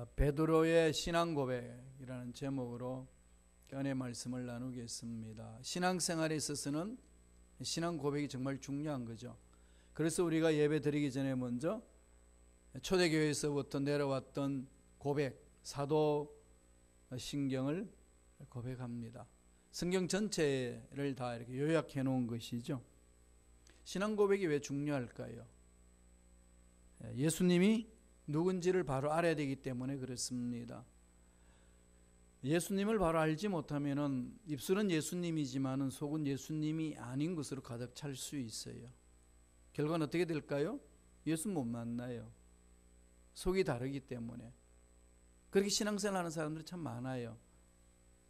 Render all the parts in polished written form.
베드로의 신앙 고백이라는 제목으로 은혜 말씀을 나누겠습니다. 신앙생활에 있어서는 신앙 고백이 정말 중요한 거죠. 그래서 우리가 예배 드리기 전에 먼저 초대교회에서부터 내려왔던 고백, 사도 신경을 고백합니다. 성경 전체를 다 이렇게 요약해 놓은 것이죠. 신앙 고백이 왜 중요할까요? 예수님이 누군지를 바로 알아야 되기 때문에 그렇습니다. 예수님을 바로 알지 못하면은 입술은 예수님이지만은 속은 예수님이 아닌 것으로 가득 찰 수 있어요. 결과는 어떻게 될까요? 예수 못 만나요. 속이 다르기 때문에. 그렇게 신앙생활 하는 사람들이 참 많아요.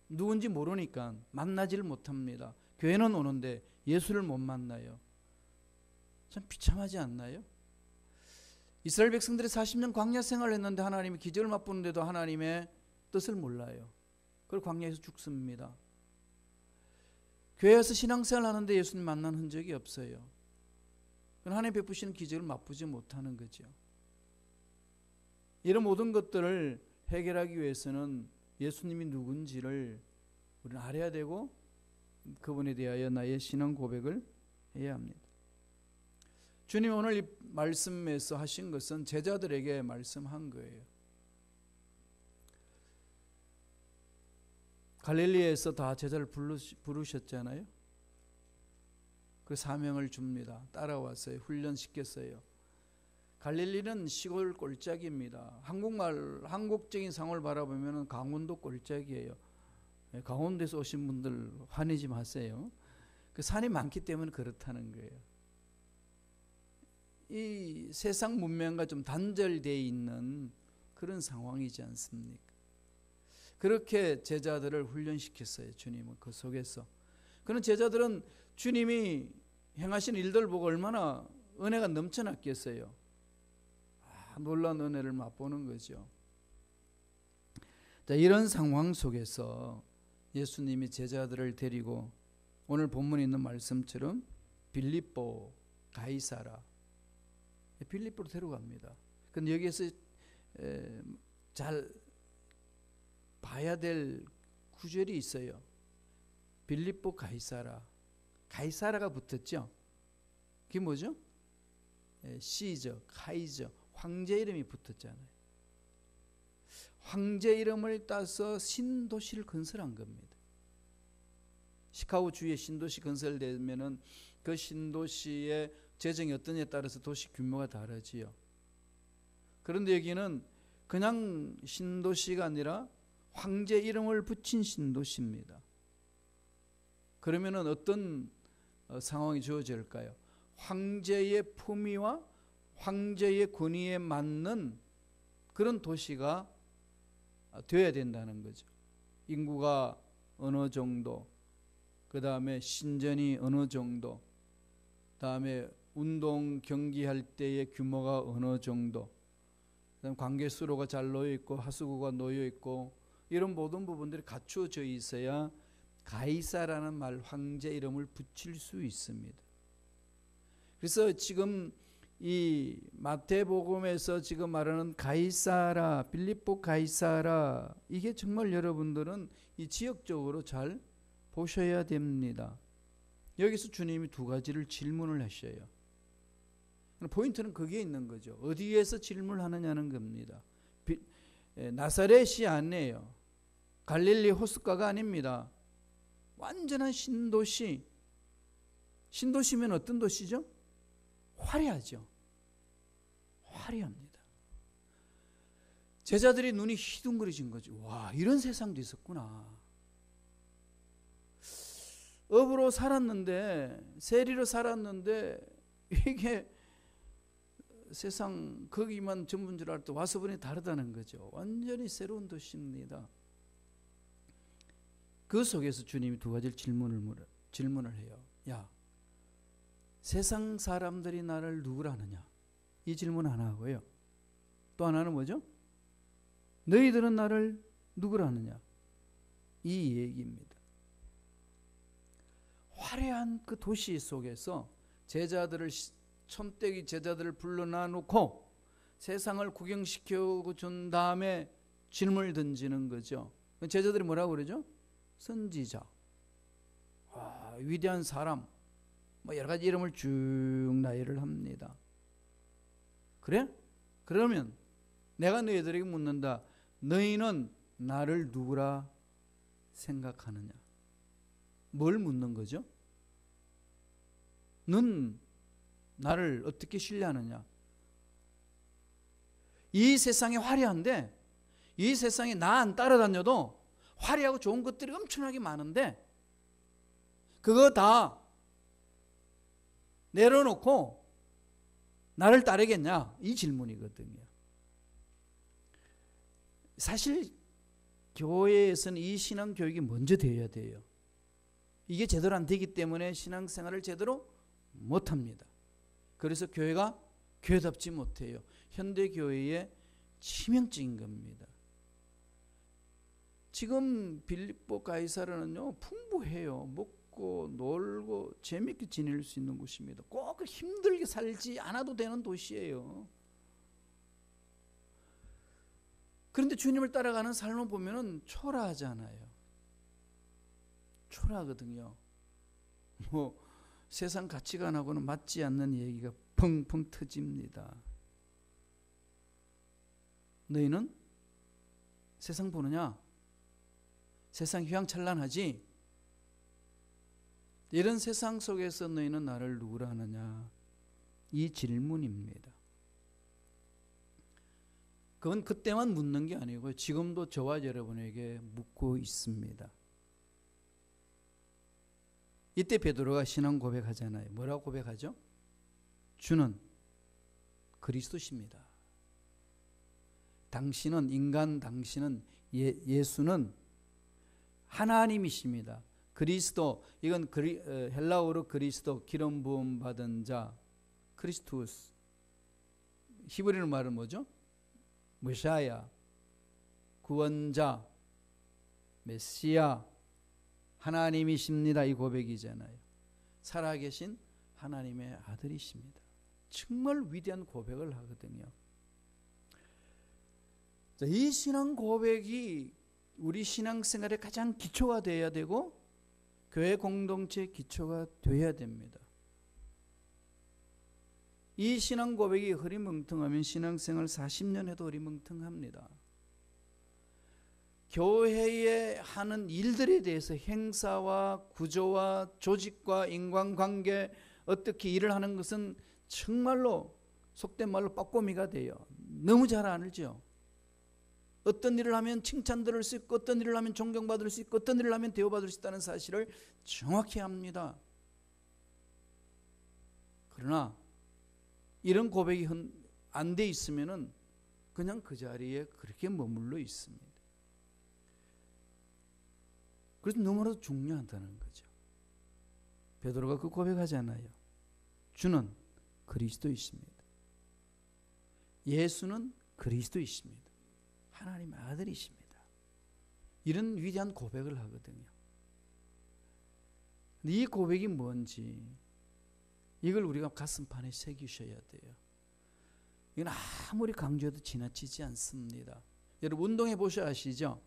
누군지 모르니까 만나지를 못합니다. 교회는 오는데 예수를 못 만나요. 참 비참하지 않나요? 이스라엘 백성들이 40년 광야 생활을 했는데 하나님이 기적을 맛보는데도 하나님의 뜻을 몰라요. 그리고 광야에서 죽습니다. 교회에서 신앙생활 하는데 예수님 만난 흔적이 없어요. 하나님 베푸시는 기적을 맛보지 못하는 거죠. 이런 모든 것들을 해결하기 위해서는 예수님이 누군지를 우리는 알아야 되고 그분에 대하여 나의 신앙 고백을 해야 합니다. 주님 오늘 이 말씀에서 하신 것은 제자들에게 말씀한 거예요. 갈릴리에서 다 제자를 부르셨잖아요. 그 사명을 줍니다. 따라왔어요. 훈련시켰어요. 갈릴리는 시골 꼴짝입니다. 한국적인 상황을 바라보면 강원도 꼴짝이에요. 강원도에서 오신 분들 화내지 마세요. 그 산이 많기 때문에 그렇다는 거예요. 이 세상 문명과 좀 단절되어 있는 그런 상황이지 않습니까? 그렇게 제자들을 훈련시켰어요. 주님은 그 속에서. 그런 제자들은 주님이 행하신 일들 보고 얼마나 은혜가 넘쳐났겠어요. 놀라운 은혜를 맛보는 거죠. 자, 이런 상황 속에서 예수님이 제자들을 데리고 오늘 본문에 있는 말씀처럼 빌립보 가이사라 빌립보로 데려갑니다. 근데 여기에서 잘 봐야 될 구절이 있어요. 빌립보 가이사라. 가이사라가 붙었죠. 그게 뭐죠? 시저, 카이저, 황제 이름이 붙었잖아요. 황제 이름을 따서 신도시를 건설한 겁니다. 시카고 주위에 신도시 건설되면은 그 신도시의 재정이 어떠냐에 따라서 도시 규모가 다르지요. 그런데 여기는 그냥 신도시가 아니라 황제 이름을 붙인 신도시입니다. 그러면은 어떤 상황이 주어질까요? 황제의 품위와 황제의 권위에 맞는 그런 도시가 되어야 된다는 거죠. 인구가 어느 정도, 그 다음에 신전이 어느 정도, 그 다음에 운동 경기할 때의 규모가 어느 정도, 그다음 관계수로가 잘 놓여 있고 하수구가 놓여 있고 이런 모든 부분들이 갖추어져 있어야 가이사라는 말 황제 이름을 붙일 수 있습니다. 그래서 지금 이 마태복음에서 지금 말하는 가이사라, 빌립보 가이사라, 이게 정말 여러분들은 이 지역적으로 잘 보셔야 됩니다. 여기서 주님이 두 가지를 질문을 하셔요. 포인트는 거기에 있는 거죠. 어디에서 질문하느냐는 겁니다. 나사렛이 아니에요. 갈릴리 호숫가가 아닙니다. 완전한 신도시. 신도시면 어떤 도시죠? 화려하죠. 화려합니다. 제자들이 눈이 휘둥그레진 거죠. 와, 이런 세상도 있었구나. 업으로 살았는데, 세리로 살았는데 이게 세상 거기만 전부인 줄 알았더니 와서 보니 다르다는 거죠. 완전히 새로운 도시입니다. 그 속에서 주님이 두 가지 질문을 해요. 야, 세상 사람들이 나를 누구라 하느냐? 이 질문 하나 하고요. 또 하나는 뭐죠? 너희들은 나를 누구라 하느냐? 이 얘기입니다. 화려한 그 도시 속에서 촌떼기 제자들을 불러놔 놓고 세상을 구경시켜 준 다음에 질문을 던지는 거죠. 제자들이 뭐라고 그러죠? 선지자, 위대한 사람, 뭐 여러 가지 이름을 쭉 나열을 합니다. 그래? 그러면 내가 너희들에게 묻는다. 너희는 나를 누구라 생각하느냐? 뭘 묻는 거죠? 넌 나를 어떻게 신뢰하느냐? 이 세상이 화려한데, 이 세상에 나 안 따라다녀도 화려하고 좋은 것들이 엄청나게 많은데 그거 다 내려놓고 나를 따르겠냐? 이 질문이거든요. 사실 교회에서는 이 신앙교육이 먼저 되어야 돼요. 이게 제대로 안 되기 때문에 신앙생활을 제대로 못합니다. 그래서 교회가 교회답지 못해요. 현대교회의 치명적인 겁니다. 지금 빌립보 가이사르는요, 풍부해요. 먹고 놀고 재밌게 지낼 수 있는 곳입니다. 꼭 힘들게 살지 않아도 되는 도시예요. 그런데 주님을 따라가는 삶을 보면은 초라하잖아요. 초라하거든요. 뭐 세상 가치관하고는 맞지 않는 얘기가 펑펑 터집니다. 너희는 세상 보느냐? 세상 휘황찬란하지? 이런 세상 속에서 너희는 나를 누구라 하느냐? 이 질문입니다. 그건 그때만 묻는 게 아니고요. 지금도 저와 여러분에게 묻고 있습니다. 이때 베드로가 신앙 고백하잖아요. 뭐라고 고백하죠? 주는 그리스도십니다. 당신은 당신은 예수는 하나님이십니다. 그리스도, 이건 헬라어로 그리스도, 기름 부음 받은 자, 크리스투스. 히브리어 말은 뭐죠? 메시아, 구원자, 메시아, 하나님이십니다. 이 고백이잖아요. 살아계신 하나님의 아들이십니다. 정말 위대한 고백을 하거든요. 자, 이 신앙 고백이 우리 신앙생활의 가장 기초가 되어야 되고 교회 공동체의 기초가 되어야 됩니다. 이 신앙 고백이 흐리멍텅하면 신앙생활 40년 해도 흐리멍텅합니다. 교회에 하는 일들에 대해서 행사와 구조와 조직과 인간관계 어떻게 일을 하는 것은 정말로 속된 말로 빠꼬미가 돼요. 너무 잘 알죠. 어떤 일을 하면 칭찬들을 수 있고 어떤 일을 하면 존경받을 수 있고 어떤 일을 하면 대우받을 수 있다는 사실을 정확히 합니다. 그러나 이런 고백이 안 돼 있으면은 그냥 그 자리에 그렇게 머물러 있습니다. 그래서 너무나도 중요하다는 거죠. 베드로가 그 고백하잖아요. 주는 그리스도이십니다. 예수는 그리스도이십니다. 하나님의 아들이십니다. 이런 위대한 고백을 하거든요. 이 고백이 뭔지 이걸 우리가 가슴판에 새기셔야 돼요. 이건 아무리 강조해도 지나치지 않습니다. 여러분 운동해 보셔야 아시죠?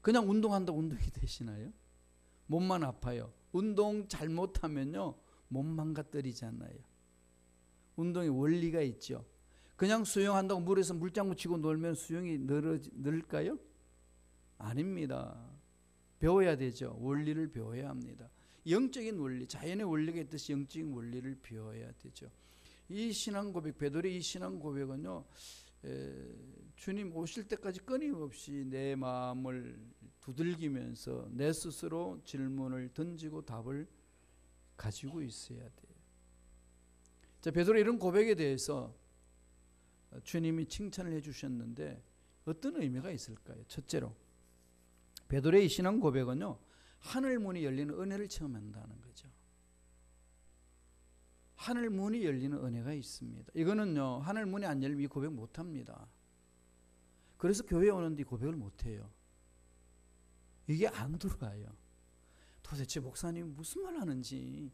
그냥 운동한다고 운동이 되시나요? 몸만 아파요. 운동 잘못하면요 몸 망가뜨리잖아요. 운동의 원리가 있죠. 그냥 수영한다고 물에서 물장구 치고 놀면 수영이 늘까요? 아닙니다. 배워야 되죠. 원리를 배워야 합니다. 영적인 원리, 자연의 원리가 있듯이 영적인 원리를 배워야 되죠. 이 신앙 고백, 베드로의 이 신앙 고백은요, 주님 오실 때까지 끊임없이 내 마음을 두들기면서 내 스스로 질문을 던지고 답을 가지고 있어야 돼요. 자, 베드로의 이런 고백에 대해서 주님이 칭찬을 해주셨는데 어떤 의미가 있을까요? 첫째로 베드로의 이 신앙 고백은요, 하늘 문이 열리는 은혜를 체험한다는 거죠. 하늘 문이 열리는 은혜가 있습니다. 이거는요, 하늘 문이 안 열리면 이 고백 못합니다. 그래서 교회에 오는데 이 고백을 못해요. 이게 안 들어가요. 도대체 목사님이 무슨 말 하는지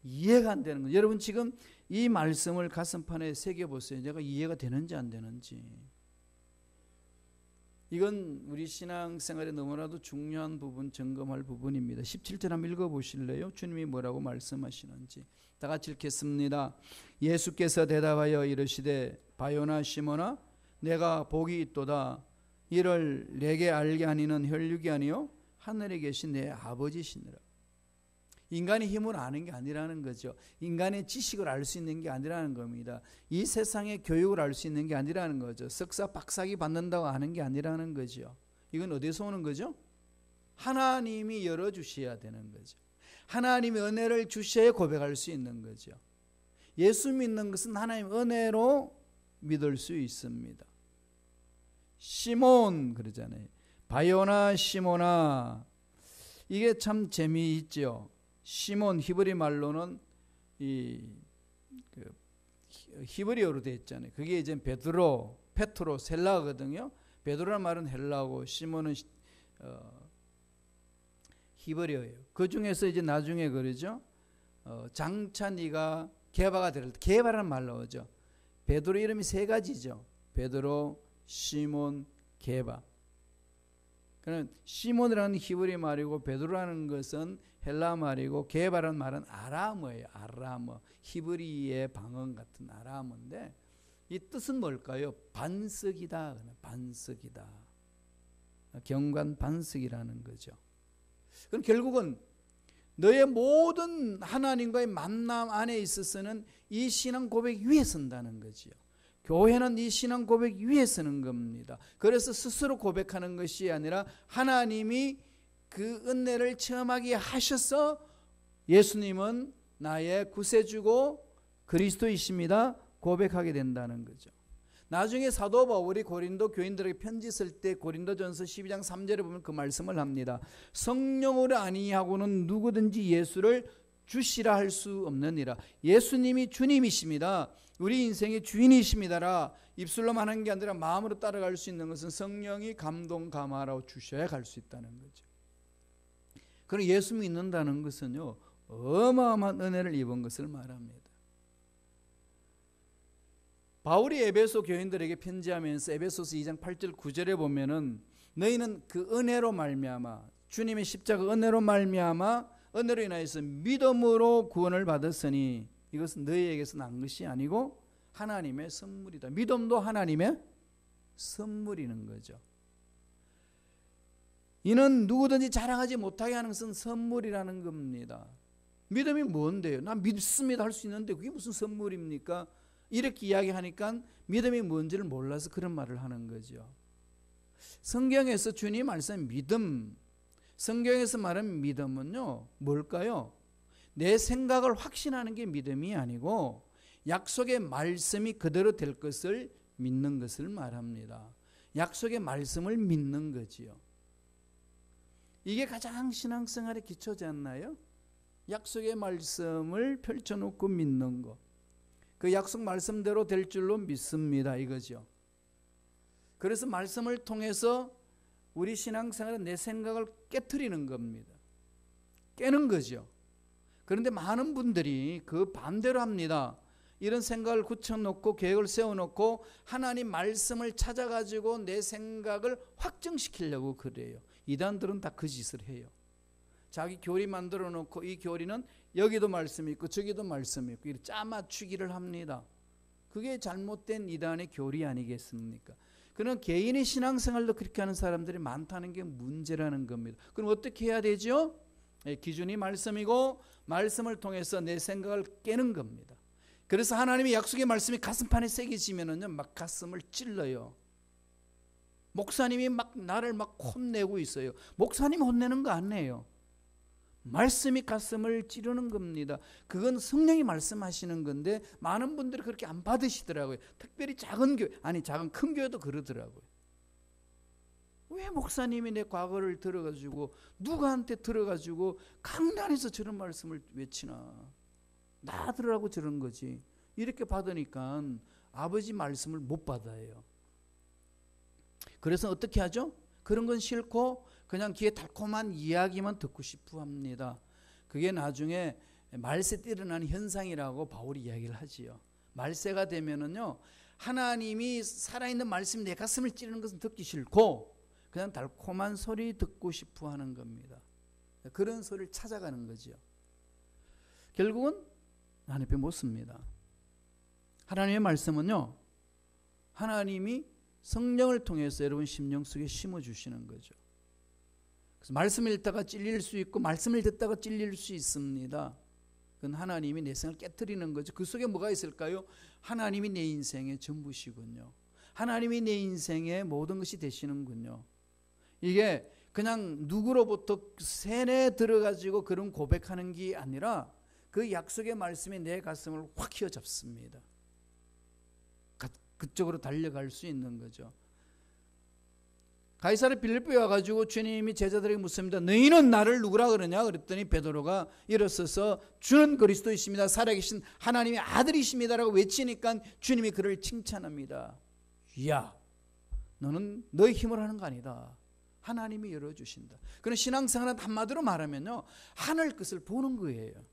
이해가 안 되는 거예요. 여러분 지금 이 말씀을 가슴판에 새겨보세요. 내가 이해가 되는지 안 되는지. 이건 우리 신앙생활에 너무나도 중요한 부분, 점검할 부분입니다. 17절 한번 읽어보실래요? 주님이 뭐라고 말씀하시는지. 다 같이 읽겠습니다. 예수께서 대답하여 이르시되 바요나 시몬아 내가 복이 있도다. 이를 내게 알게 하니는 혈육이 아니요 하늘에 계신 내 아버지시니라. 인간의 힘을 아는 게 아니라는 거죠. 인간의 지식을 알 수 있는 게 아니라는 겁니다. 이 세상의 교육을 알 수 있는 게 아니라는 거죠. 석사 박사기 받는다고 아는 게 아니라는 거죠. 이건 어디서 오는 거죠? 하나님이 열어주셔야 되는 거죠. 하나님의 은혜를 주셔야 고백할 수 있는 거죠. 예수 믿는 것은 하나님의 은혜로 믿을 수 있습니다. 시몬 그러잖아요. 바요나 시몬아. 이게 참 재미있죠. 시몬 히브리 말로는 히브리어로 되어 있잖아요. 그게 이제 베드로, 페트로, 헬라어거든요. 베드로라는 말은 헬라어고 시몬은 히브리어예요. 그 중에서 이제 나중에 그러죠. 장차 네가 게바가 될 때, 게바라는 말 나오죠. 베드로 이름이 세 가지죠. 베드로, 시몬, 게바. 그는 시몬이라는 히브리 말이고 베드로라는 것은 헬라 말이고 게바라는 말은 아람어예요. 아람어. 히브리의 방언 같은 아람어인데 이 뜻은 뭘까요? 반석이다. 반석이다. 경관 반석이라는 거죠. 그럼 결국은 너의 모든 하나님과의 만남 안에 있어서는 이 신앙 고백 위에 선다는 거지요. 교회는 이 신앙 고백 위에 서는 겁니다. 그래서 스스로 고백하는 것이 아니라 하나님이 그 은혜를 체험하게 하셔서 예수님은 나의 구세주고 그리스도이십니다 고백하게 된다는 거죠. 나중에 사도 바울이 고린도 교인들에게 편지 쓸 때 고린도전서 12장 3절에 보면 그 말씀을 합니다. 성령으로 아니하고는 누구든지 예수를 주시라 할 수 없느니라. 예수님이 주님이십니다. 우리 인생의 주인이십니다라 입술로만 하는 게 아니라 마음으로 따라갈 수 있는 것은 성령이 감동 감화로 주셔야 갈 수 있다는 거죠. 그럼 예수 믿는다는 것은요 어마어마한 은혜를 입은 것을 말합니다. 바울이 에베소 교인들에게 편지하면서 에베소서 2장 8절 9절에 보면은 너희는 그 은혜로 말미암아 주님의 십자가 은혜로 말미암아 은혜로 인하여서 믿음으로 구원을 받았으니 이것은 너희에게서 난 것이 아니고 하나님의 선물이다. 믿음도 하나님의 선물이는 거죠. 이는 누구든지 자랑하지 못하게 하는 것은 선물이라는 겁니다. 믿음이 뭔데요? 난 믿습니다 할 수 있는데 그게 무슨 선물입니까? 이렇게 이야기하니까 믿음이 뭔지를 몰라서 그런 말을 하는 거죠. 성경에서 주님 말씀 믿음, 성경에서 말하는 믿음은요 뭘까요? 내 생각을 확신하는 게 믿음이 아니고 약속의 말씀이 그대로 될 것을 믿는 것을 말합니다. 약속의 말씀을 믿는 거지요. 이게 가장 신앙생활의 기초지 않나요? 약속의 말씀을 펼쳐놓고 믿는 것. 그 약속 말씀대로 될 줄로 믿습니다. 이거죠. 그래서 말씀을 통해서 우리 신앙생활은 내 생각을 깨트리는 겁니다. 깨는 거죠. 그런데 많은 분들이 그 반대로 합니다. 이런 생각을 굳혀놓고 계획을 세워놓고 하나님 말씀을 찾아가지고 내 생각을 확정시키려고 그래요. 이단들은 다 그 짓을 해요. 자기 교리 만들어 놓고 이 교리는 여기도 말씀이 있고 저기도 말씀이 있고 이렇게 짜맞추기를 합니다. 그게 잘못된 이단의 교리 아니겠습니까? 그러나 개인의 신앙생활도 그렇게 하는 사람들이 많다는 게 문제라는 겁니다. 그럼 어떻게 해야 되죠? 기준이 말씀이고 말씀을 통해서 내 생각을 깨는 겁니다. 그래서 하나님의 약속의 말씀이 가슴판에 새겨지면은요 막 가슴을 찔러요. 목사님이 막 나를 막 혼내고 있어요. 목사님이 혼내는 거 아니에요. 말씀이 가슴을 찌르는 겁니다. 그건 성령이 말씀하시는 건데 많은 분들이 그렇게 안 받으시더라고요. 특별히 작은 교회, 아니 작은 큰 교회도 그러더라고요. 왜 목사님이 내 과거를 들어가지고 누구한테 들어가지고 강단에서 저런 말씀을 외치나. 나 들으라고 저런 거지. 이렇게 받으니까 아버지 말씀을 못 받아요. 그래서 어떻게 하죠? 그런 건 싫고 그냥 귀에 달콤한 이야기만 듣고 싶어 합니다. 그게 나중에 말세 때 일어나는 현상이라고 바울이 이야기를 하지요. 말세가 되면은요 하나님이 살아있는 말씀이 내 가슴을 찌르는 것은 듣기 싫고 그냥 달콤한 소리 듣고 싶어 하는 겁니다. 그런 소리를 찾아가는 거죠. 결국은 하나님 앞에 못 씁니다. 하나님의 말씀은요, 하나님이 성령을 통해서 여러분 심령 속에 심어주시는 거죠. 그래서 말씀을 읽다가 찔릴 수 있고 말씀을 듣다가 찔릴 수 있습니다. 그건 하나님이 내 생을 깨트리는 거죠. 그 속에 뭐가 있을까요? 하나님이 내 인생의 전부시군요. 하나님이 내 인생의 모든 것이 되시는군요. 이게 그냥 누구로부터 세뇌 들어가지고 그런 고백하는 게 아니라 그 약속의 말씀이 내 가슴을 확 휘어잡습니다. 그쪽으로 달려갈 수 있는 거죠. 가이사랴 빌립보에 와가지고 주님이 제자들에게 묻습니다. 너희는 나를 누구라 그러냐? 그랬더니 베드로가 일어서서 주는 그리스도이십니다. 살아계신 하나님의 아들이십니다라고 외치니까 주님이 그를 칭찬합니다. 야, 너는 너의 힘으로 하는 거 아니다. 하나님이 열어주신다. 그런 신앙생활은 한마디로 말하면요, 하늘 것을 보는 거예요.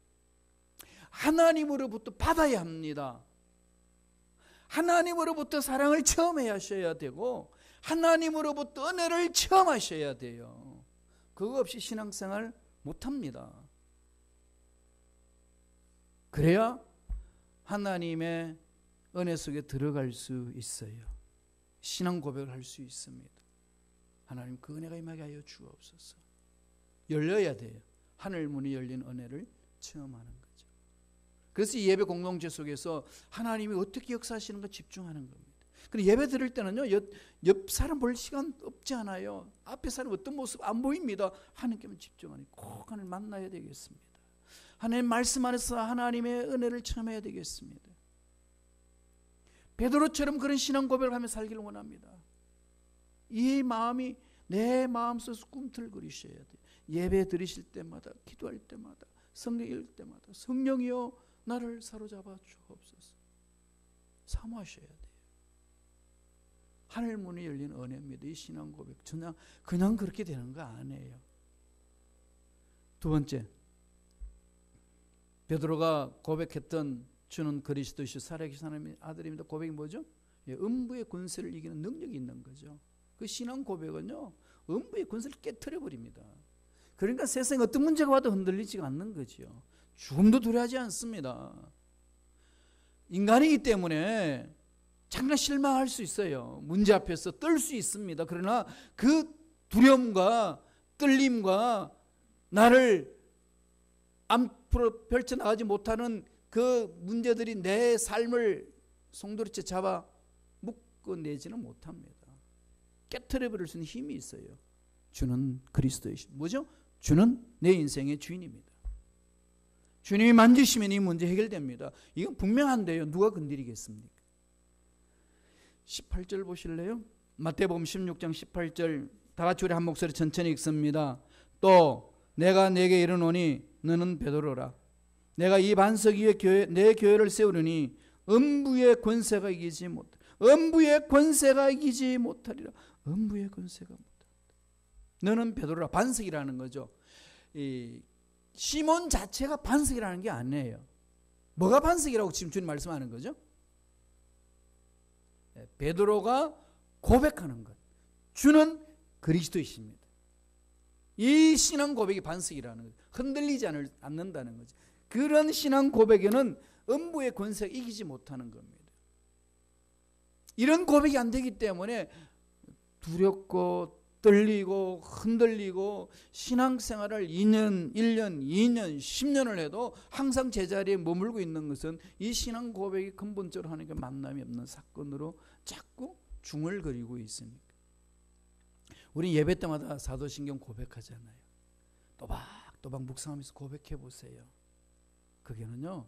하나님으로부터 받아야 합니다. 하나님으로부터 사랑을 체험해야 하셔야 되고 하나님으로부터 은혜를 체험하셔야 돼요. 그거 없이 신앙생활 못합니다. 그래야 하나님의 은혜 속에 들어갈 수 있어요. 신앙 고백을 할 수 있습니다. 하나님 그 은혜가 임하게 하여 주옵소서. 열려야 돼요. 하늘 문이 열린 은혜를 체험하는 거죠. 그래서 이 예배 공동체 속에서 하나님이 어떻게 역사하시는가 집중하는 겁니다. 그리고 예배 드릴 때는요, 옆 사람 볼 시간 없지 않아요. 앞에 사람 어떤 모습 안 보입니다. 하나님께만 집중하니 꼭 하나님 만나야 되겠습니다. 하나님 말씀 안에서 하나님의 은혜를 체험해야 되겠습니다. 베드로처럼 그런 신앙 고백을 하며 살기를 원합니다. 이 마음이 내 마음속에서 꿈틀거리셔야 돼요. 예배 드리실 때마다, 기도할 때마다, 성경 읽을 때마다 성령이여 나를 사로잡아 주옵소서. 사모하셔야 돼요. 하늘 문이 열린 은혜입니다. 이 신앙 고백 그냥 그렇게 되는 거 아니에요. 두 번째, 베드로가 고백했던 주는 그리스도시요 살아계신 하나님의 아들입니다. 고백이 뭐죠? 음부의 권세를 이기는 능력이 있는 거죠. 그 신앙 고백은요, 음부의 권세를 깨트려 버립니다. 그러니까 세상에 어떤 문제가 와도 흔들리지가 않는 거죠. 죽음도 두려워하지 않습니다. 인간이기 때문에 잠깐 실망할 수 있어요. 문제 앞에서 떨 수 있습니다. 그러나 그 두려움과 떨림과 나를 앞으로 펼쳐나가지 못하는 그 문제들이 내 삶을 송두리째 잡아 묶어내지는 못합니다. 깨트려 버릴 수 있는 힘이 있어요. 주는 그리스도이신 뭐죠? 주는 내 인생의 주인입니다. 주님이 만지시면 이 문제 해결됩니다. 이건 분명한데요. 누가 건드리겠습니까? 18절 보실래요? 마태복음 16장 18절 다 같이 우리 한 목소리 천천히 읽습니다. 또 내가 내게 이르노니 너는 베드로라. 내가 이 반석 위에 내 교회를 세우려니 음부의 권세가 이기지 못하리라. 음부의 권세가 이기지 못하리라. 음부의 권세가 못하리라. 너는 베드로라. 반석이라는 거죠. 이 시몬 자체가 반석이라는 게 아니에요. 뭐가 반석이라고 지금 주님 말씀하는 거죠? 베드로가 고백하는 것. 주는 그리스도이십니다. 이 신앙 고백이 반석이라는 거죠. 흔들리지 않는다는 거죠. 그런 신앙 고백에는 음부의 권세가 이기지 못하는 겁니다. 이런 고백이 안 되기 때문에 두렵고 떨리고 흔들리고 신앙생활을 2년, 1년, 2년, 10년을 해도 항상 제자리에 머물고 있는 것은 이 신앙 고백이 근본적으로 하나님과 만남이 없는 사건으로 자꾸 중얼거리고 있습니다. 우리 예배 때마다 사도신경 고백하잖아요. 또박또박 묵상하면서 고백해 보세요. 그게는요,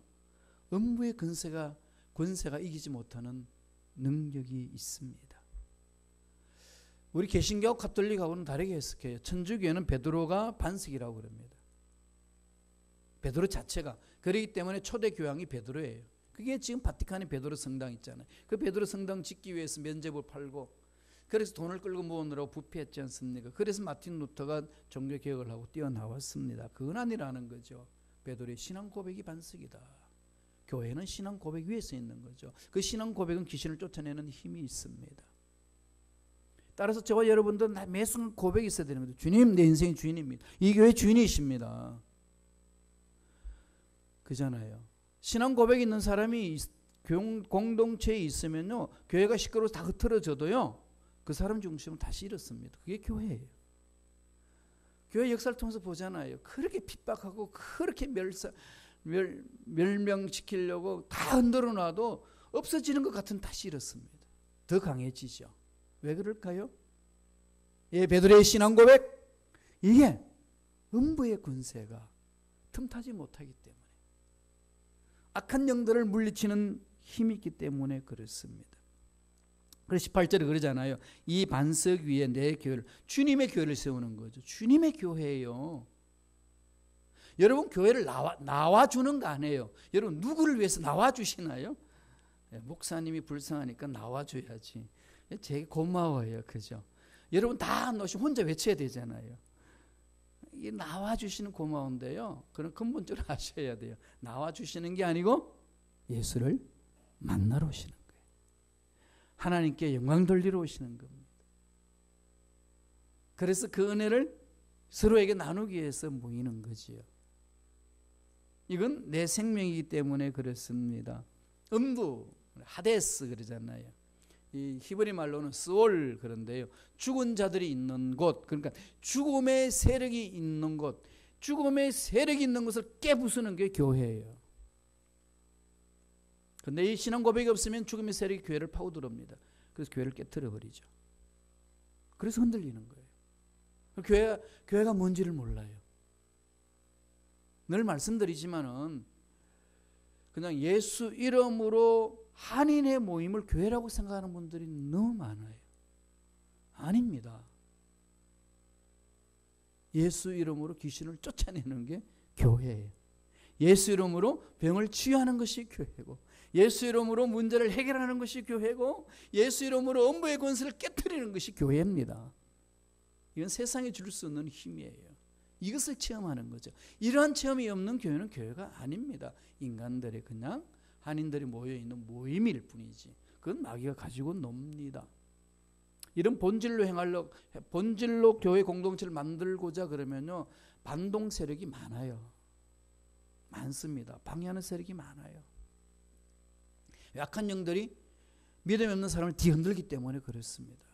음부의 권세가 이기지 못하는 능력이 있습니다. 우리 개신교하고 가톨릭하고는 다르게 해석해요. 천주교회는 베드로가 반석이라고 그럽니다. 베드로 자체가. 그렇기 때문에 초대 교황이 베드로예요. 그게 지금 바티칸에 베드로 성당 있잖아요. 그 베드로 성당 짓기 위해서 면죄부 팔고 그래서 돈을 끌고 모으느라고 부패했지 않습니까? 그래서 마틴 루터가 종교개혁을 하고 뛰어나왔습니다. 그건 아니라는 거죠. 베드로의 신앙 고백이 반석이다. 교회는 신앙 고백 위에 서 있는 거죠. 그 신앙 고백은 귀신을 쫓아내는 힘이 있습니다. 따라서 저와 여러분도 매 순간 고백이 있어야 되는 거죠. 주님, 내 인생의 주인입니다. 이 교회 주인이십니다. 그잖아요. 신앙 고백이 있는 사람이 공동체에 있으면요, 교회가 시끄러워서 다 흐트러져도요, 그 사람 중심은 다시 일었습니다. 그게 교회예요. 교회 역사를 통해서 보잖아요. 그렇게 핍박하고 그렇게 멸명시키려고 다 흔들어 놔도 없어지는 것 같은 다시 일었습니다. 더 강해지죠. 왜 그럴까요? 예, 베드로의 신앙 고백, 이게 음부의 군세가 틈타지 못하기 때문에, 악한 영들을 물리치는 힘이 있기 때문에 그렇습니다. 그래서 18절에 그러잖아요. 이 반석 위에 내 교회를, 주님의 교회를 세우는 거죠. 주님의 교회예요. 여러분, 교회를 나와주는 거 아니에요. 여러분, 누구를 위해서 나와주시나요? 목사님이 불쌍하니까 나와줘야지. 되게 고마워요. 그죠? 여러분 다 넣으시면 혼자 외쳐야 되잖아요. 이게 나와주시는 고마운데요, 그런 근본적으로 아셔야 돼요. 나와주시는 게 아니고 예수를 만나러 오시는 거예요. 하나님께 영광 돌리러 오시는 겁니다. 그래서 그 은혜를 서로에게 나누기 위해서 모이는 거지요. 이건 내 생명이기 때문에 그렇습니다. 음부, 하데스 그러잖아요. 이 히브리 말로는 스올 그런데요, 죽은 자들이 있는 곳, 그러니까 죽음의 세력이 있는 곳, 죽음의 세력이 있는 것을 깨부수는 게 교회예요. 그런데 이 신앙 고백이 없으면 죽음의 세력이 교회를 파고들어옵니다. 그래서 교회를 깨트려 버리죠. 그래서 흔들리는 거예요. 교회가 뭔지를 몰라요. 늘 말씀드리지만은 그냥 예수 이름으로 한인의 모임을 교회라고 생각하는 분들이 너무 많아요. 아닙니다. 예수 이름으로 귀신을 쫓아내는 게 교회예요. 예수 이름으로 병을 치유하는 것이 교회고, 예수 이름으로 문제를 해결하는 것이 교회고, 예수 이름으로 음부의 권세를 깨트리는 것이 교회입니다. 이건 세상에 줄 수 없는 힘이에요. 이것을 체험하는 거죠. 이러한 체험이 없는 교회는 교회가 아닙니다. 인간들이 그냥 한인들이 모여있는 모임일 뿐이지, 그건 마귀가 가지고 놉니다. 이런 본질로 교회 공동체를 만들고자 그러면요, 반동 세력이 많아요. 많습니다. 방해하는 세력이 많아요. 약한 영들이 믿음이 없는 사람을 뒤흔들기 때문에 그렇습니다.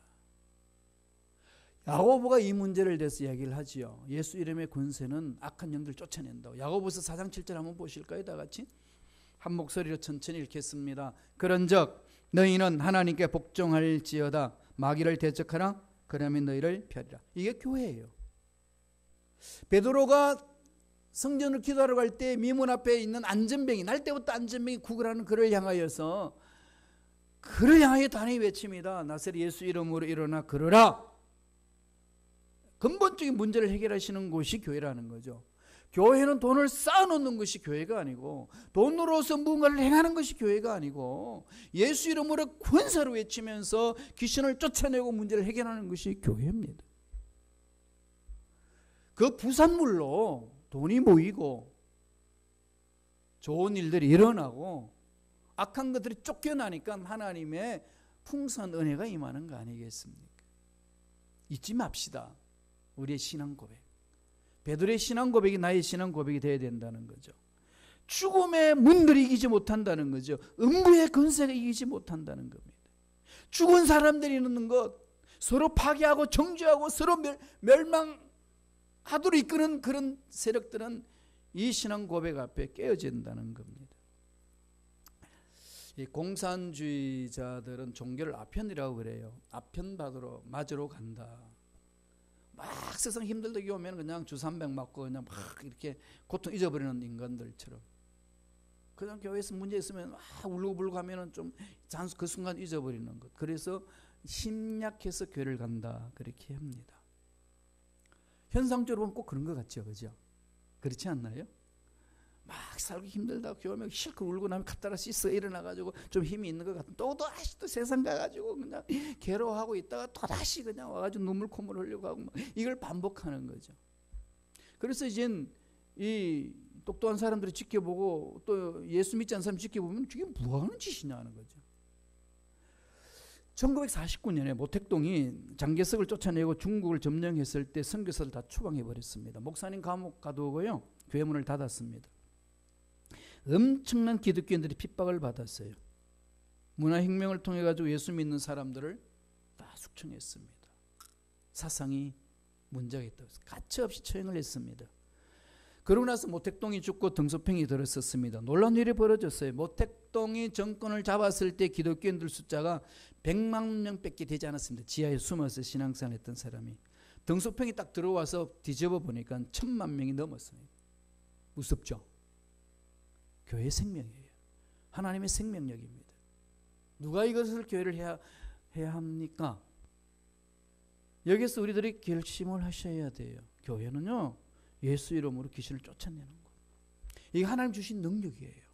야고보가 이 문제를 대해서 이야기를 하지요. 예수 이름의 권세는 악한 영들을 쫓아낸다고. 야고보서 4장 7절 한번 보실까요? 다 같이 한 목소리로 천천히 읽겠습니다. 그런즉 너희는 하나님께 복종할지어다. 마귀를 대적하라. 그러면 너희를 펴리라. 이게 교회예요. 베드로가 성전을 기도하러 갈 때 미문 앞에 있는 안전병이, 날 때부터 안전병이 구걸하는 그를 향하여서, 그를 향하여 단호히 외칩니다. 나사렛 예수 이름으로 일어나 걸으라. 근본적인 문제를 해결하시는 곳이 교회라는 거죠. 교회는 돈을 쌓아놓는 것이 교회가 아니고, 돈으로서 무언가를 행하는 것이 교회가 아니고, 예수 이름으로 권세로 외치면서 귀신을 쫓아내고 문제를 해결하는 것이 교회입니다. 그 부산물로 돈이 모이고 좋은 일들이 일어나고 악한 것들이 쫓겨나니까 하나님의 풍성한 은혜가 임하는 거 아니겠습니까? 잊지 맙시다. 우리의 신앙 고백, 베드로의 신앙 고백이 나의 신앙 고백이 되어야 된다는 거죠. 죽음의 문들이 이기지 못한다는 거죠. 음부의 권세가 이기지 못한다는 겁니다. 죽은 사람들이 있는 것, 서로 파괴하고 정죄하고 서로 멸망하도록 이끄는 그런 세력들은 이 신앙 고백 앞에 깨어진다는 겁니다. 이 공산주의자들은 종교를 아편이라고 그래요. 아편 받으러 맞으러 간다. 막 세상 힘들다기 오면 그냥 주삼백 맞고 그냥 막 이렇게 고통 잊어버리는 인간들처럼, 그냥 교회에서 문제 있으면 울고불고 하면은 좀 그 순간 잊어버리는 것. 그래서 심약해서 교회를 간다 그렇게 합니다. 현상적으로 보면 꼭 그런 것 같죠, 그죠? 그렇지 않나요? 막 살기 힘들다고 교회 오면 실컷 울고 나면 갖다가 씻어 일어나가지고 좀 힘이 있는 것 같은, 또 다시 또 세상 가가지고 그냥 괴로워하고 있다가 또 다시 그냥 와가지고 눈물 콧물 흘리고 하고 막 이걸 반복하는 거죠. 그래서 이젠 이 똑똑한 사람들이 지켜보고 또 예수 믿지 않는 사람 지켜보면 저게 뭐하는 짓이냐 하는 거죠. 1949년에 모택동이 장개석을 쫓아내고 중국을 점령했을 때 선교사를 다 추방해버렸습니다. 목사님 감옥 가두고요. 교회 문을 닫았습니다. 엄청난 기독교인들이 핍박을 받았어요. 문화혁명을 통해 가지고 예수 믿는 사람들을 다 숙청했습니다. 사상이 문제가 있다고 해서 가차없이 처형을 했습니다. 그러고 나서 모택동이 죽고 등소평이 들었었습니다. 놀라운 일이 벌어졌어요. 모택동이 정권을 잡았을 때 기독교인들 숫자가 100만 명밖에 되지 않았습니다. 지하에 숨어서 신앙생활 했던 사람이. 등소평이 딱 들어와서 뒤집어 보니까 1000만 명이 넘었어요. 무섭죠? 교회 생명이에요. 하나님의 생명력입니다. 누가 이것을 교회를 해야 합니까? 여기서 우리들이 결심을 하셔야 돼요. 교회는요, 예수 이름으로 귀신을 쫓아내는 것. 이게 하나님 주신 능력이에요.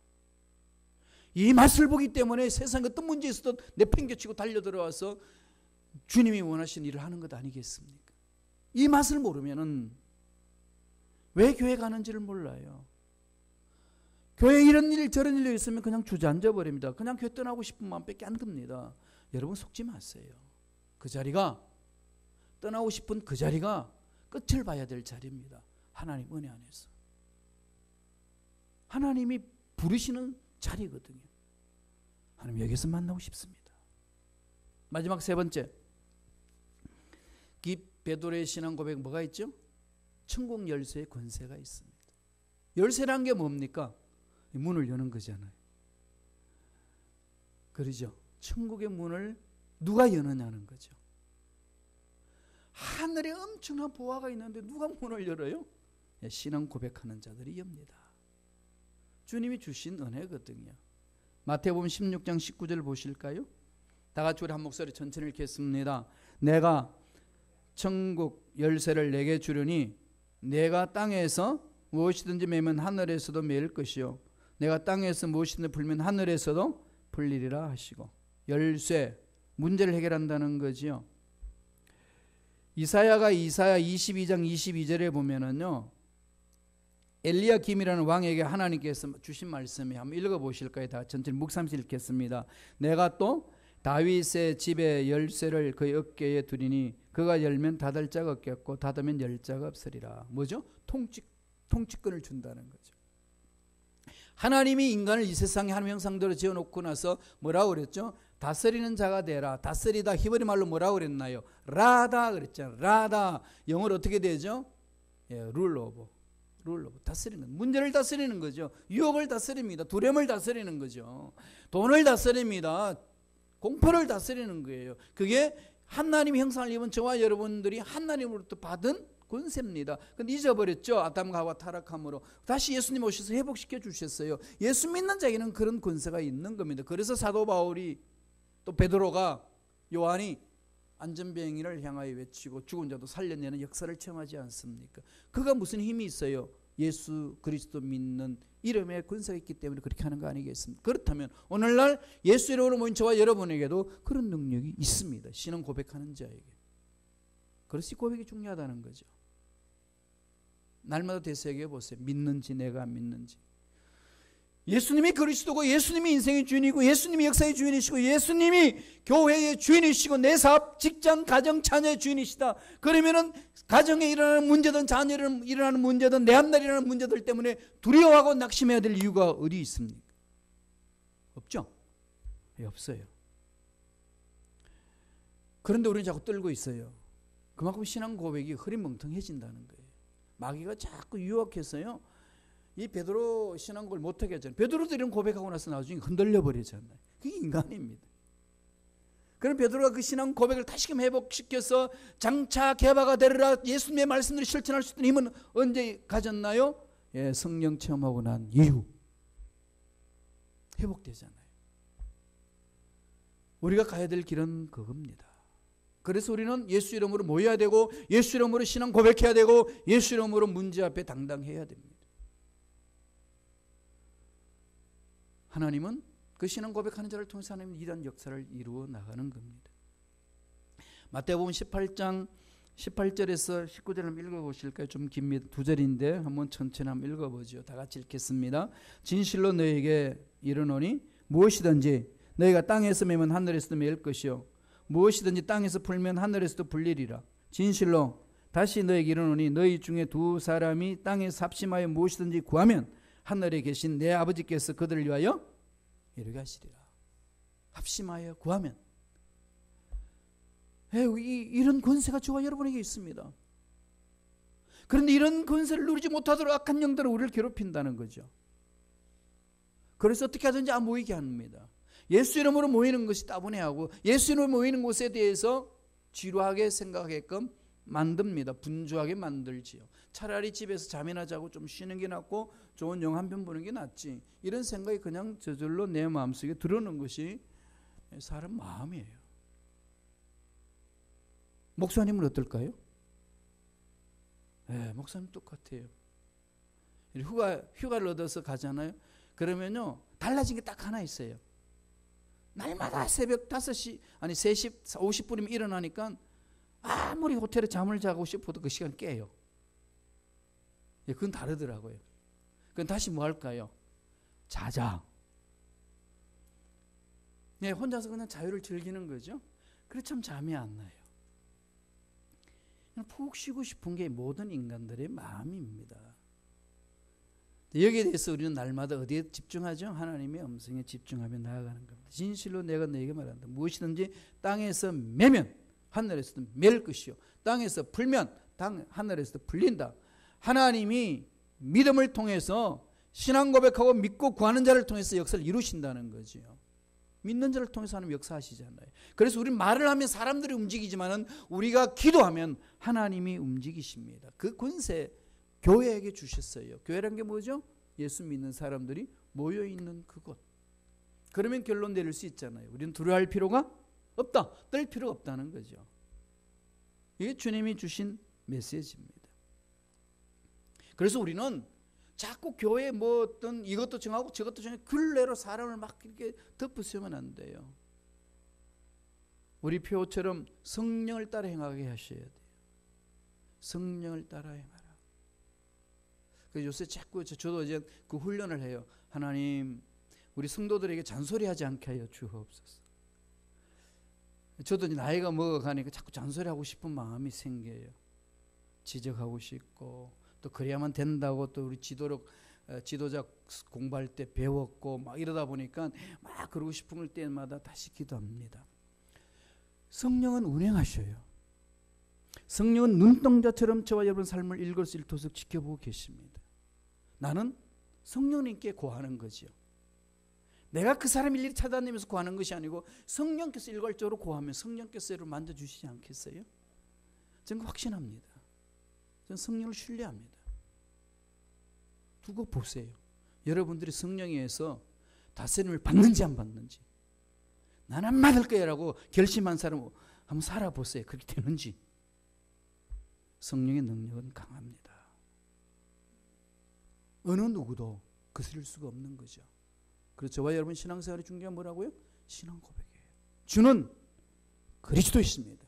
이 맛을 보기 때문에 세상 어떤 문제 있어도 내팽개치고 달려들어와서 주님이 원하시는 일을 하는 것 아니겠습니까? 이 맛을 모르면은 왜 교회 가는지를 몰라요. 교회 이런 일 저런 일이 있으면 그냥 주저앉아 버립니다. 그냥 교회 떠나고 싶은 마음밖에 안 듭니다. 여러분 속지 마세요. 그 자리가, 떠나고 싶은 그 자리가 끝을 봐야 될 자리입니다. 하나님 은혜 안에서. 하나님이 부르시는 자리거든요. 하나님 여기서 만나고 싶습니다. 마지막 세 번째, 베드로의 신앙 고백 뭐가 있죠? 천국 열쇠의 권세가 있습니다. 열쇠란 게 뭡니까? 문을 여는 거잖아요. 그러죠? 천국의 문을 누가 여느냐는 거죠. 하늘에 엄청난 보화가 있는데 누가 문을 열어요? 신앙 고백하는 자들이 엽니다. 주님이 주신 은혜거든요. 마태복음 16장 19절 보실까요? 다 같이 우리 한 목소리 천천히 읽겠습니다. 내가 천국 열쇠를 내게 주려니 내가 땅에서 무엇이든지 매면 하늘에서도 매일 것이요 내가 땅에서 무엇이든지 풀면 하늘에서도 풀리리라 하시고. 열쇠, 문제를 해결한다는 거지요. 이사야가 이사야 22장 22절에 보면은요, 엘리야김이라는 왕에게 하나님께서 주신 말씀이 한번 읽어보실까요? 다 천천히 묵상해서 읽겠습니다. 내가 또 다윗의 집의 열쇠를 그의 어깨에 두리니 그가 열면 닫을 자가 없겠고 닫으면 열 자가 없으리라. 뭐죠? 통치권을 준다는 거죠. 하나님이 인간을 이 세상에 하나님 형상대로 지어놓고 나서 뭐라고 그랬죠? 다스리는 자가 되라. 다스리다 히브리 말로 뭐라고 그랬나요? 라다 그랬잖아요. 라다. 영어로 어떻게 되죠? 룰 오브. 다스리는, 문제를 다스리는 거죠. 유혹을 다스립니다. 두려움을 다스리는 거죠. 돈을 다스립니다. 공포를 다스리는 거예요. 그게 하나님의 형상을 입은 저와 여러분들이 하나님으로부터 받은 권세입니다. 근데 잊어버렸죠. 아담과 하와 타락함으로. 다시 예수님 오셔서 회복시켜 주셨어요. 예수 믿는 자에게는 그런 권세가 있는 겁니다. 그래서 사도 바울이 또 베드로가 요한이 안전병이를 향하여 외치고 죽은 자도 살려내는 역사를 체험하지 않습니까? 그가 무슨 힘이 있어요? 예수 그리스도 믿는 이름에 권세가 있기 때문에 그렇게 하는 거 아니겠습니까? 그렇다면 오늘날 예수 이름으로 모인 저와 여러분에게도 그런 능력이 있습니다. 신앙 고백하는 자에게. 그래서 고백이 중요하다는 거죠. 날마다 되새겨 보세요. 믿는지 내가 안 믿는지. 예수님이 그리스도고 예수님이 인생의 주인이고 예수님이 역사의 주인이시고 예수님이 교회의 주인이시고 내 사업, 직장, 가정, 자녀의 주인이시다. 그러면은 가정에 일어나는 문제든 자녀에 일어나는 문제든 내 앞날 일어나는 문제들 때문에 두려워하고 낙심해야 될 이유가 어디 있습니까? 없죠? 없어요. 그런데 우리는 자꾸 떨고 있어요. 그만큼 신앙 고백이 흐림멍텅해진다는 거예요. 마귀가 자꾸 유혹해서요. 이 베드로 신앙 고백을 못하게 하잖아요. 베드로도 이런 고백하고 나서 나중에 흔들려 버리잖아요. 그게 인간입니다. 그럼 베드로가 그 신앙 고백을 다시금 회복시켜서 장차 개바가 되리라 예수님의 말씀들을 실천할 수 있는 힘은 언제 가졌나요? 성령 체험하고 난 이후 회복되잖아요. 우리가 가야 될 길은 그겁니다. 그래서 우리는 예수 이름으로 모여야 되고 예수 이름으로 신앙 고백해야 되고 예수 이름으로 문제 앞에 당당해야 됩니다. 하나님은 그 신앙 고백하는 자를 통해서 하나님은 이런 역사를 이루어 나가는 겁니다. 마태복음 18장 18절에서 19절 한번 읽어보실까요? 좀 깁니다. 2절인데 한번 천천히 한번 읽어보죠. 다 같이 읽겠습니다. 진실로 너에게 이르노니 무엇이든지 너희가 땅에서 매면 하늘에서도 매일 것이요 무엇이든지 땅에서 풀면 하늘에서도 풀리리라. 진실로 다시 너에게 이르노니 너희 중에 두 사람이 땅에 삽심하여 무엇이든지 구하면 하늘에 계신 내 아버지께서 그들을 위하여 이르게 하시리라. 합심하여 구하면. 이런 권세가 저와 여러분에게 있습니다. 그런데 이런 권세를 누리지 못하도록 악한 영들은 우리를 괴롭힌다는 거죠. 그래서 어떻게 하든지 안 모이게 합니다. 예수 이름으로 모이는 것이 따분해하고 예수 이름으로 모이는 곳에 대해서 지루하게 생각하게끔 만듭니다. 분주하게 만들지요. 차라리 집에서 잠이나 자고 좀 쉬는 게 낫고 좋은 영화 한 편 보는 게 낫지. 이런 생각이 그냥 저절로 내 마음속에 들어오는 것이 사람 마음이에요. 목사님은 어떨까요? 목사님 똑같아요. 휴가를 얻어서 가잖아요. 그러면요 달라진 게 딱 하나 있어요. 날마다 새벽 5시 아니 3시 50분이면 일어나니까 아무리 호텔에 잠을 자고 싶어도 그 시간 깨요. 그건 다르더라고요. 그건 다시 뭐 할까요? 자자. 혼자서 그냥 자유를 즐기는 거죠. 그래 참 잠이 안 나요. 푹 쉬고 싶은 게 모든 인간들의 마음입니다. 여기에 대해서 우리는 날마다 어디에 집중하죠? 하나님의 음성에 집중하며 나아가는 겁니다. 진실로 내가 너에게 말한다. 무엇이든지 땅에서 매면 하늘에서도 맬 것이요 땅에서 풀면 하늘에서도 풀린다. 하나님이 믿음을 통해서 신앙 고백하고 믿고 구하는 자를 통해서 역사를 이루신다는 거죠. 믿는 자를 통해서 하나님 역사하시잖아요. 그래서 우리는 말을 하면 사람들이 움직이지만은 우리가 기도하면 하나님이 움직이십니다. 그 권세 교회에게 주셨어요. 교회란 게 뭐죠? 예수 믿는 사람들이 모여있는 그곳. 그러면 결론 내릴 수 있잖아요. 우리는 두려워할 필요가 없다. 떨 필요가 없다는 거죠. 이게 주님이 주신 메시지입니다. 그래서 우리는 자꾸 교회에 뭐 어떤 이것도 정하고 저것도 정하고 굴레로 사람을 막 이렇게 덮으시면 안 돼요. 우리 표처럼 성령을 따라 행하게 하셔야 돼요. 성령을 따라 행하라. 그래서 요새 자꾸 저도 이제 그 훈련을 해요. 하나님, 우리 성도들에게 잔소리하지 않게 하여 주옵소서. 저도 이제 나이가 먹어가니까 자꾸 잔소리하고 싶은 마음이 생겨요. 지적하고 싶고 또 그래야만 된다고 또 우리 지도자 공부할 때 배웠고 막 이러다 보니까 막 그러고 싶은 때마다 다시 기도합니다. 성령은 운행하셔요. 성령은 눈동자처럼 저와 여러분 삶을 일거수일투족 지켜보고 계십니다. 나는 성령님께 구하는 거죠. 내가 그 사람 일일이 찾아다니면서 구하는 것이 아니고 성령께서 일괄적으로 구하면 성령께서 여러분 만져주시지 않겠어요? 저는 확신합니다. 저는 성령을 신뢰합니다. 두고 보세요. 여러분들이 성령에 의해서 다스림을 받는지 안 받는지. 나는 안 받을 거야라고 결심한 사람 한번 살아보세요. 그렇게 되는지. 성령의 능력은 강합니다. 어느 누구도 거스릴 수가 없는 거죠. 그래서 저와 여러분 신앙생활의 중요한 뭐라고요? 신앙 고백이에요. 주는 그리스도이십니다.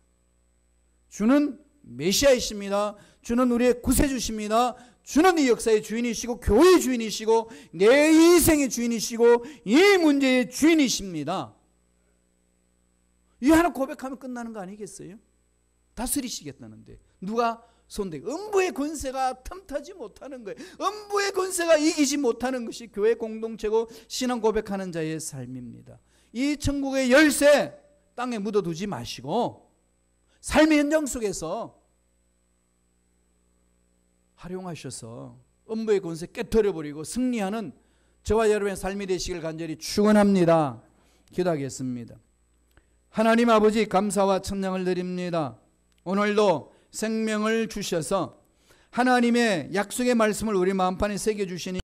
주는 메시아이십니다. 주는 우리의 구세주십니다. 주는 이 역사의 주인이시고 교회의 주인이시고 내 인생의 주인이시고 이 문제의 주인이십니다. 이 하나 고백하면 끝나는 거 아니겠어요? 다스리시겠다는데 누가 손대고 음부의 권세가 틈타지 못하는 거예요. 음부의 권세가 이기지 못하는 것이 교회 공동체고 신앙 고백하는 자의 삶입니다. 이 천국의 열쇠 땅에 묻어두지 마시고 삶의 현장 속에서 활용하셔서 음부의 권세 깨트려버리고 승리하는 저와 여러분의 삶이 되시길 간절히 축원합니다. 기도하겠습니다. 하나님 아버지 감사와 찬양을 드립니다. 오늘도 생명을 주셔서 하나님의 약속의 말씀을 우리 마음판에 새겨주시니